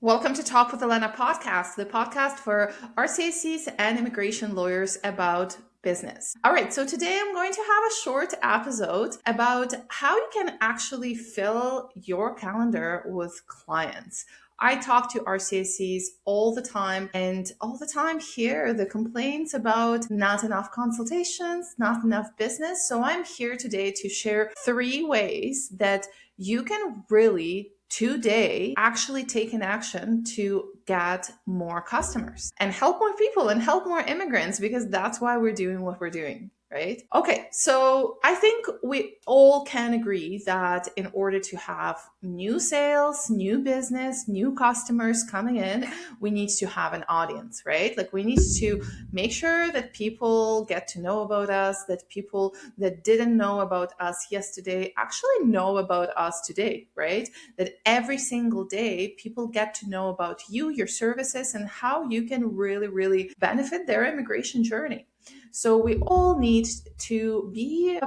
Welcome to Talk with Olena podcast, the podcast for RCICs and immigration lawyers about business. All right, so today I'm going to have a short episode about how you can actually fill your calendar with clients. I talk to RCICs all the time, and all the time hear the complaints about not enough consultations, not enough business. So I'm here today to share 3 ways that you can really today actually take an action to get more customers and help more people and help more immigrants, because that's why we're doing what we're doing. Right? Okay, so I think we all can agree that in order to have new sales, new business, new customers coming in, we need to have an audience, right? Like we need to make sure that people get to know about us, that people that didn't know about us yesterday actually know about us today, right? That every single day people get to know about you, your services, and how you can really benefit their immigration journey. So we all need to be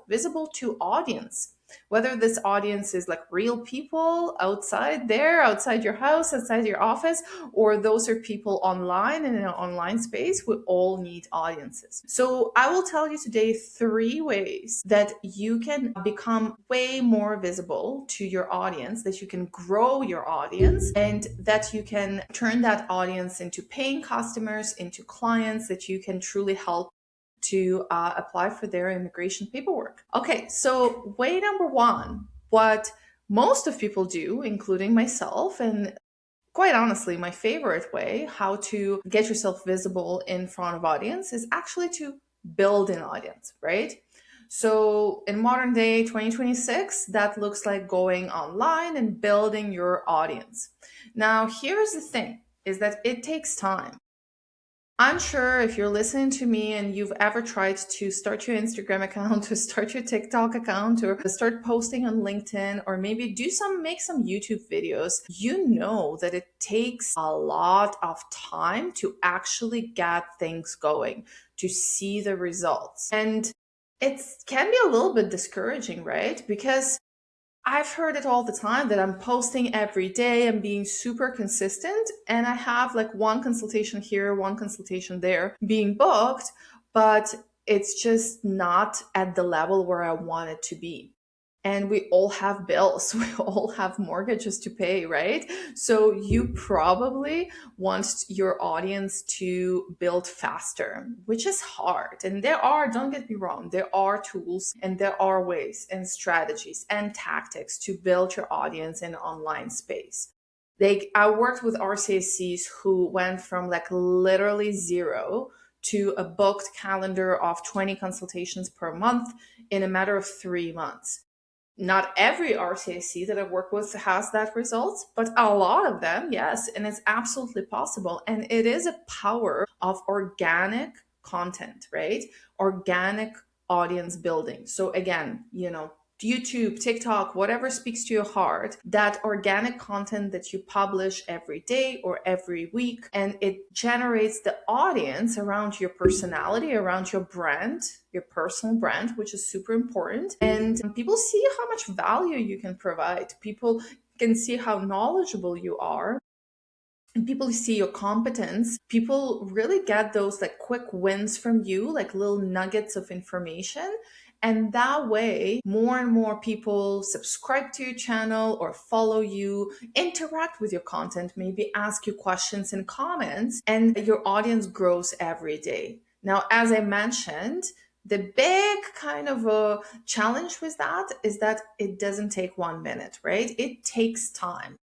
visible to audience. Whether this audience is like real people outside there, outside your house, outside your office, or those are people online in an online space, we all need audiences. So I will tell you today 3 ways that you can become way more visible to your audience, that you can grow your audience, and that you can turn that audience into paying customers, into clients that you can truly help to apply for their immigration paperwork. Okay, so way number 1, what most of people do, including myself, and quite honestly, my favorite way how to get yourself visible in front of audience is actually to build an audience, right? So in modern day 2026, that looks like going online and building your audience. Now, here's the thing, is that it takes time. I'm sure if you're listening to me and you've ever tried to start your Instagram account, to start your TikTok account, or start posting on LinkedIn, or maybe make some YouTube videos, you know that it takes a lot of time to actually get things going, to see the results. And it can be a little bit discouraging, right? Because I've heard it all the time that I'm posting every day and being super consistent, and I have like one consultation here, one consultation there being booked, but it's just not at the level where I want it to be. And we all have bills, we all have mortgages to pay, right? So you probably want your audience to build faster, which is hard. And don't get me wrong, there are tools and there are ways and strategies and tactics to build your audience in online space. I worked with RCICs who went from like literally 0 to a booked calendar of 20 consultations per month in a matter of 3 months. Not every RCIC that I work with has that result, but a lot of them, yes. And it's absolutely possible. And it is a power of organic content, right? Organic audience building. So again, YouTube, TikTok, whatever speaks to your heart, that organic content that you publish every day or every week, and it generates the audience around your personality, around your brand, your personal brand, which is super important. And people see how much value you can provide. People can see how knowledgeable you are. And people see your competence. People really get those like quick wins from you, like little nuggets of information. And that way, more and more people subscribe to your channel or follow you, interact with your content, maybe ask you questions and comments, and your audience grows every day. Now, as I mentioned, the big kind of a challenge with that is that it doesn't take 1 minute, right? It takes time.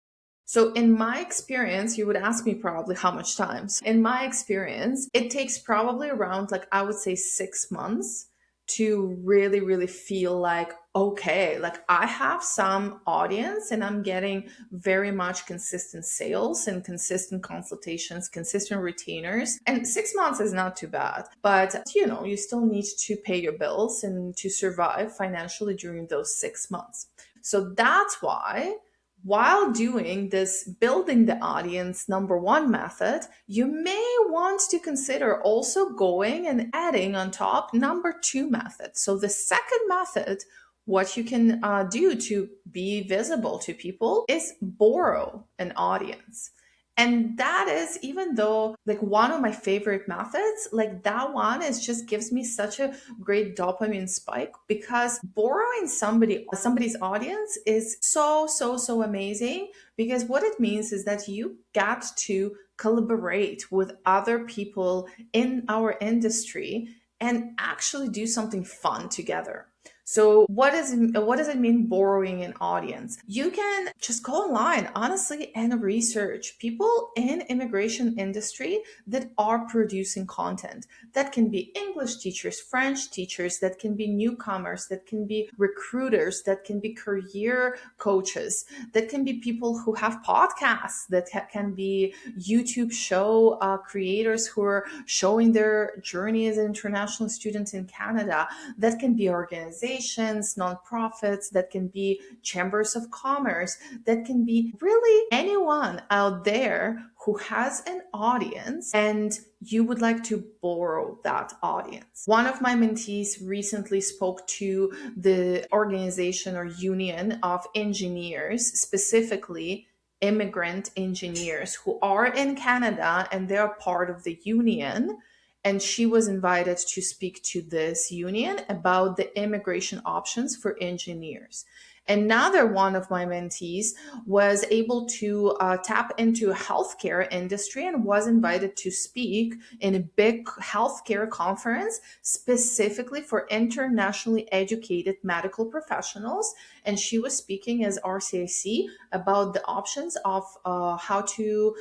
So in my experience, you would ask me probably how much time. So in my experience, it takes probably around like, I would say 6 months to really feel like, okay, like I have some audience and I'm getting very much consistent sales and consistent consultations, consistent retainers. And 6 months is not too bad, but you still need to pay your bills and to survive financially during those 6 months. So that's why, while doing this building the audience number 1 method, you may want to consider also going and adding on top number 2 method. So the second method what you can do to be visible to people is borrow an audience. And that is, even though like one of my favorite methods, like that one is just gives me such a great dopamine spike, because borrowing somebody's audience is so amazing, because what it means is that you get to collaborate with other people in our industry and actually do something fun together. So what does it mean borrowing an audience? You can just go online, honestly, and research people in immigration industry that are producing content. That can be English teachers, French teachers, that can be newcomers, that can be recruiters, that can be career coaches, that can be people who have podcasts, that can be YouTube show creators who are showing their journey as an international student in Canada. That can be organizations, nonprofits, that can be chambers of commerce, that can be really anyone out there who has an audience and you would like to borrow that audience. One of my mentees recently spoke to the organization or union of engineers, specifically immigrant engineers who are in Canada and they're part of the union. And she was invited to speak to this union about the immigration options for engineers. Another one of my mentees was able to tap into a healthcare industry and was invited to speak in a big healthcare conference specifically for internationally educated medical professionals. And she was speaking as RCIC about the options of how to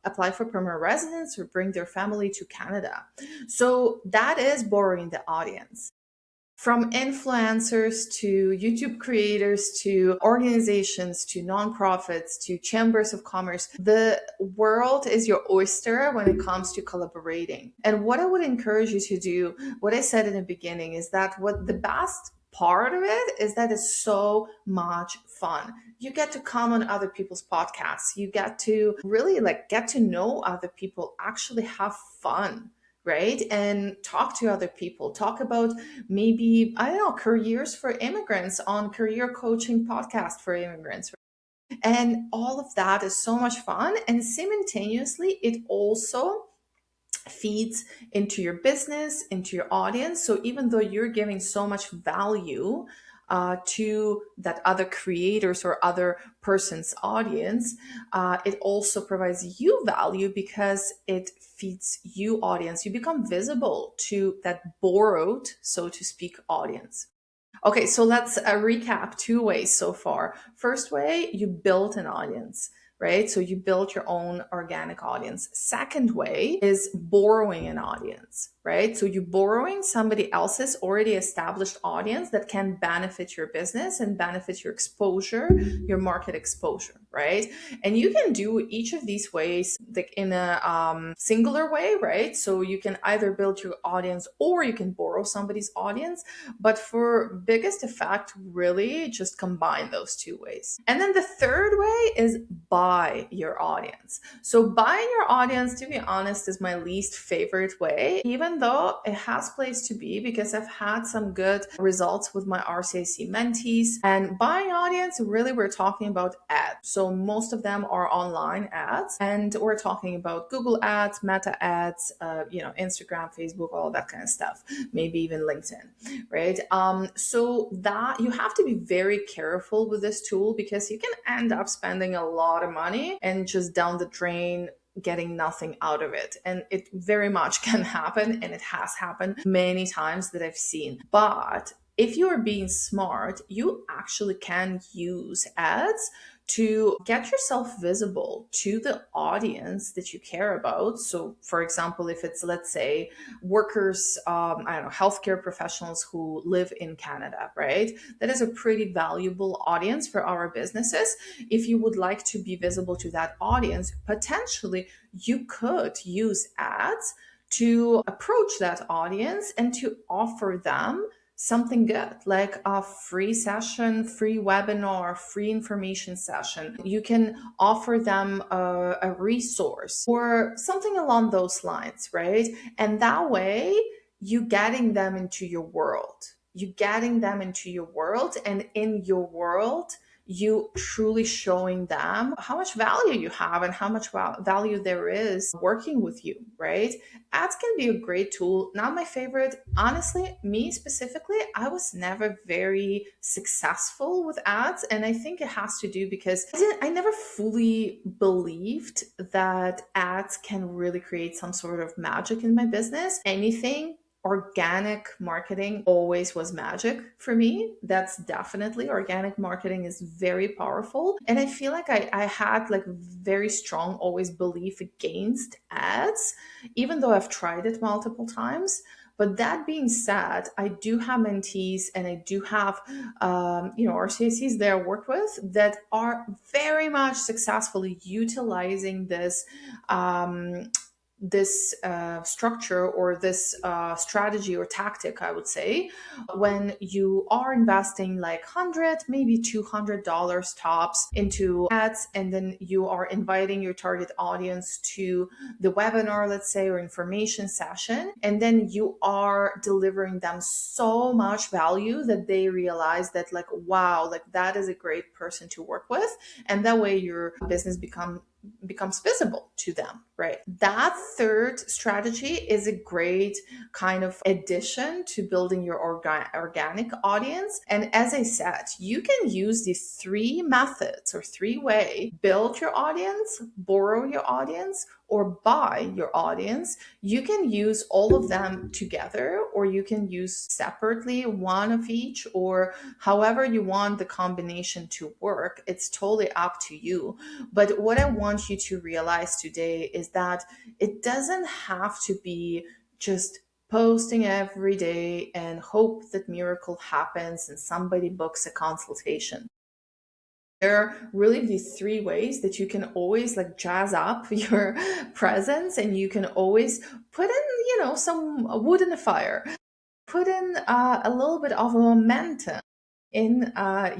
apply for permanent residence or bring their family to Canada. So that is borrowing the audience. From influencers to YouTube creators to organizations to nonprofits to chambers of commerce, the world is your oyster when it comes to collaborating. And what I would encourage you to do, what I said in the beginning, is that what the best part of it is that it's so much fun. You get to come on other people's podcasts. You get to really get to know other people, actually have fun, right? And talk to other people, talk about maybe, I don't know, careers for immigrants on career coaching podcast for immigrants. And all of that is so much fun. And simultaneously, it also feeds into your business, into your audience. So even though you're giving so much value to that other creators or other person's audience, it also provides you value because it feeds you audience. You become visible to that borrowed, so to speak, audience. Okay, so let's recap 2 ways so far. First way, you build an audience, right? So you build your own organic audience. Second way is borrowing an audience, right? So you're borrowing somebody else's already established audience that can benefit your business and benefit your exposure, your market exposure, right? And you can do each of these ways like in a singular way, right? So you can either build your audience or you can borrow somebody's audience. But for biggest effect, really just combine those 2 ways. And then the third way is buy your audience. So buying your audience, to be honest, is my least favorite way, even though it has place to be because I've had some good results with my RCIC mentees. And buying audience, really we're talking about ads. So most of them are online ads, and we're talking about Google ads, Meta ads, Instagram, Facebook, all that kind of stuff, maybe even LinkedIn, right? So that you have to be very careful with this tool because you can end up spending a lot of money and just down the drain getting nothing out of it. And it very much can happen, and it has happened many times that I've seen. But if you are being smart, you actually can use ads to get yourself visible to the audience that you care about. So, for example, if it's, let's say, workers, healthcare professionals who live in Canada, right? That is a pretty valuable audience for our businesses. If you would like to be visible to that audience, potentially you could use ads to approach that audience and to offer them something good, like a free session, free webinar, free information session. You can offer them a resource or something along those lines, right? And that way, you getting them into your world. you getting them into your world, and in your world, you truly showing them how much value you have and how much value there is working with you, right? Ads can be a great tool. Not my favorite. Honestly, me specifically, I was never very successful with ads. And I think it has to do because I never fully believed that ads can really create some sort of magic in my business. Anything organic marketing always was magic for me. That's definitely organic marketing is very powerful. And I feel like I had like very strong always belief against ads, even though I've tried it multiple times. But that being said, I do have mentees and I do have, RCICs that I work with that are very much successfully utilizing this structure or this strategy or tactic, I would say, when you are investing like 100, maybe $200 tops into ads, and then you are inviting your target audience to the webinar, let's say, or information session, and then you are delivering them so much value that they realize that, like, wow, like that is a great person to work with, and that way your business becomes visible to them, right? That third strategy is a great kind of addition to building your organic audience. And as I said, you can use these three methods or three ways: build your audience, borrow your audience, or buy your audience. You can use all of them together, or you can use separately one of each, or however you want the combination to work. It's totally up to you. But what I want you to realize today is that it doesn't have to be just posting every day and hope that miracle happens and somebody books a consultation. There are really these three ways that you can always like jazz up your presence, and you can always put in, some wood in the fire, put in a little bit of a momentum in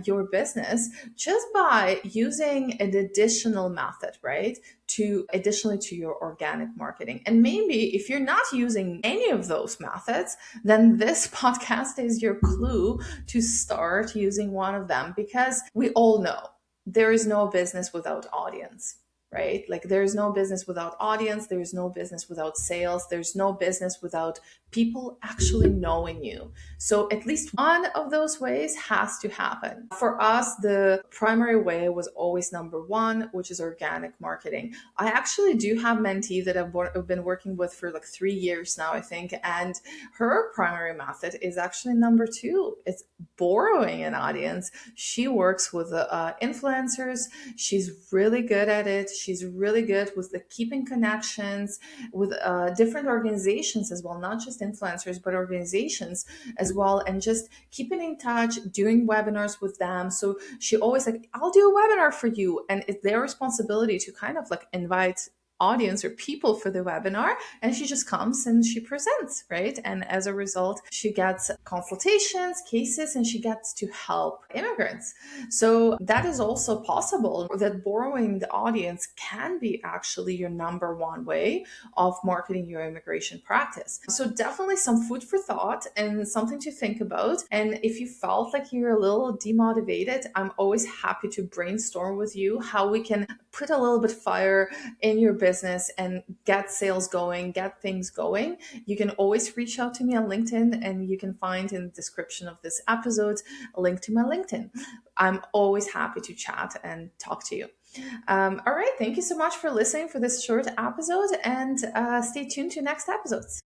your business just by using an additional method, right? To additionally to your organic marketing. And maybe if you're not using any of those methods, then this podcast is your clue to start using one of them, because we all know there is no business without audience, right? Like there's no business without audience, there's no business without sales, there's no business without people actually knowing you. So at least one of those ways has to happen. For us, the primary way was always number one, which is organic marketing. I actually do have mentee that I've been working with for like 3 years now, I think, and her primary method is actually number two. It's borrowing an audience. She works with influencers. She's really good at it. She's really good with the keeping connections with different organizations as well, not just influencers, but organizations as well, and just keeping in touch, doing webinars with them. So she always like, I'll do a webinar for you. And it's their responsibility to kind of like invite audience or people for the webinar, and she just comes and she presents, right? And as a result, she gets consultations, cases, and she gets to help immigrants. So that is also possible, that borrowing the audience can be actually your number one way of marketing your immigration practice. So definitely some food for thought and something to think about. And if you felt like you're a little demotivated, I'm always happy to brainstorm with you how we can put a little bit fire in your business and get sales going, get things going. You can always reach out to me on LinkedIn, and you can find in the description of this episode a link to my LinkedIn. I'm always happy to chat and talk to you. All right. Thank you so much for listening for this short episode, and stay tuned to next episodes.